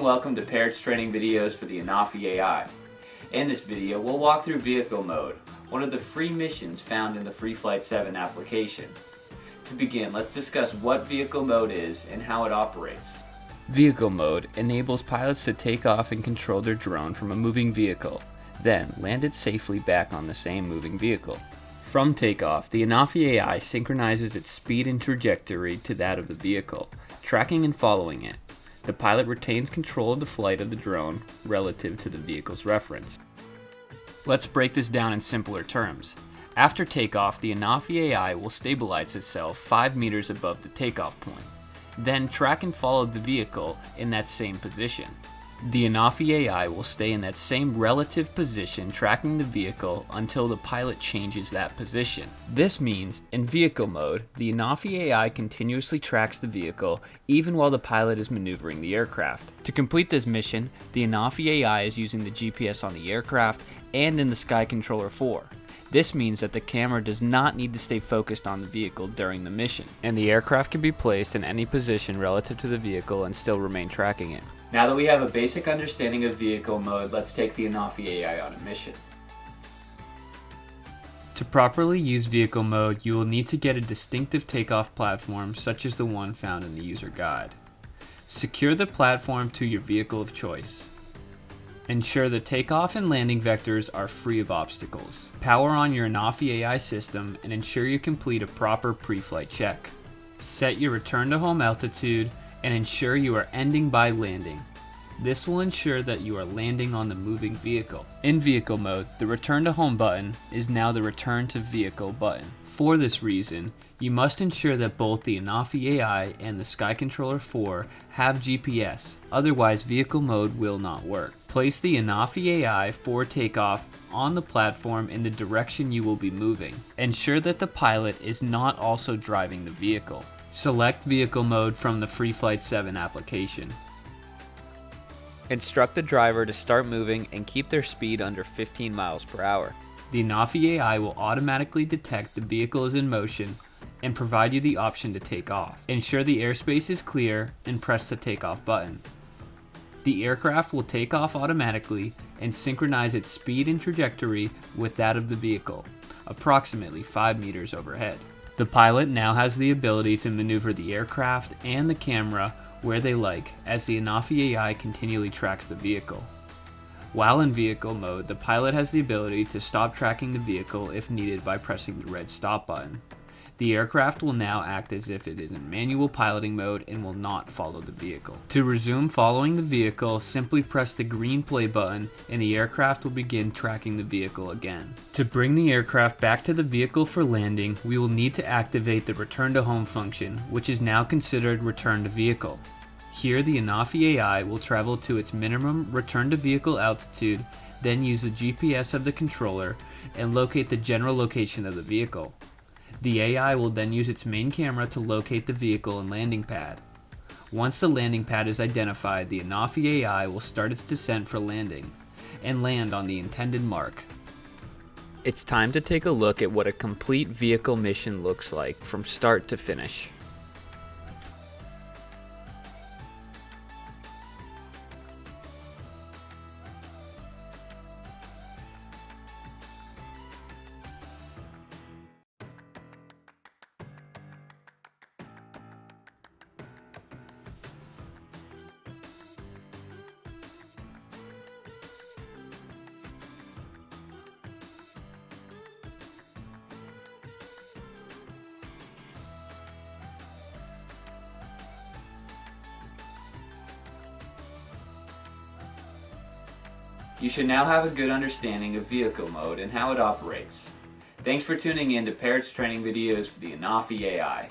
welcome to Parrot's training videos for the ANAFI Ai. In this video, we'll walk through vehicle mode, one of the free missions found in the Free Flight 7 application. To begin, let's discuss what vehicle mode is and how it operates. Vehicle mode enables pilots to take off and control their drone from a moving vehicle, then land it safely back on the same moving vehicle. From takeoff, the ANAFI Ai synchronizes its speed and trajectory to that of the vehicle, tracking and following it. The pilot retains control of the flight of the drone relative to the vehicle's reference. Let's break this down in simpler terms. After takeoff, the ANAFI Ai will stabilize itself 5 meters above the takeoff point, then track and follow the vehicle in that same position. The ANAFI Ai will stay in that same relative position tracking the vehicle until the pilot changes that position. This means, in vehicle mode, the ANAFI Ai continuously tracks the vehicle even while the pilot is maneuvering the aircraft. To complete this mission, the ANAFI Ai is using the GPS on the aircraft and in the Sky Controller 4. This means that the camera does not need to stay focused on the vehicle during the mission, and the aircraft can be placed in any position relative to the vehicle and still remain tracking it. Now that we have a basic understanding of vehicle mode, let's take the ANAFI Ai on a mission. To properly use vehicle mode, you will need to get a distinctive takeoff platform such as the one found in the user guide. Secure the platform to your vehicle of choice. Ensure the takeoff and landing vectors are free of obstacles. Power on your ANAFI Ai system and ensure you complete a proper pre-flight check. Set your return to home altitude and ensure you are ending by landing. This will ensure that you are landing on the moving vehicle. In vehicle mode, the return to home button is now the return to vehicle button. For this reason, you must ensure that both the ANAFI Ai and the Sky Controller 4 have GPS, otherwise vehicle mode will not work. Place the ANAFI Ai for takeoff on the platform in the direction you will be moving. Ensure that the pilot is not also driving the vehicle. Select vehicle mode from the Free Flight 7 application. Instruct the driver to start moving and keep their speed under 15 miles per hour. The ANAFI Ai will automatically detect the vehicle is in motion and provide you the option to take off. Ensure the airspace is clear and press the takeoff button. The aircraft will take off automatically and synchronize its speed and trajectory with that of the vehicle, approximately 5 meters overhead. The pilot now has the ability to maneuver the aircraft and the camera where they like as the ANAFI Ai continually tracks the vehicle. While in vehicle mode, the pilot has the ability to stop tracking the vehicle if needed by pressing the red stop button. The aircraft will now act as if it is in manual piloting mode and will not follow the vehicle. To resume following the vehicle, simply press the green play button and the aircraft will begin tracking the vehicle again. To bring the aircraft back to the vehicle for landing, we will need to activate the return to home function, which is now considered return to vehicle. Here the ANAFI Ai will travel to its minimum return to vehicle altitude, then use the GPS of the controller and locate the general location of the vehicle. The AI will then use its main camera to locate the vehicle and landing pad. Once the landing pad is identified, the ANAFI Ai will start its descent for landing and land on the intended mark. It's time to take a look at what a complete vehicle mission looks like from start to finish. You should now have a good understanding of vehicle mode and how it operates. Thanks for tuning in to Parrot's training videos for the ANAFI Ai.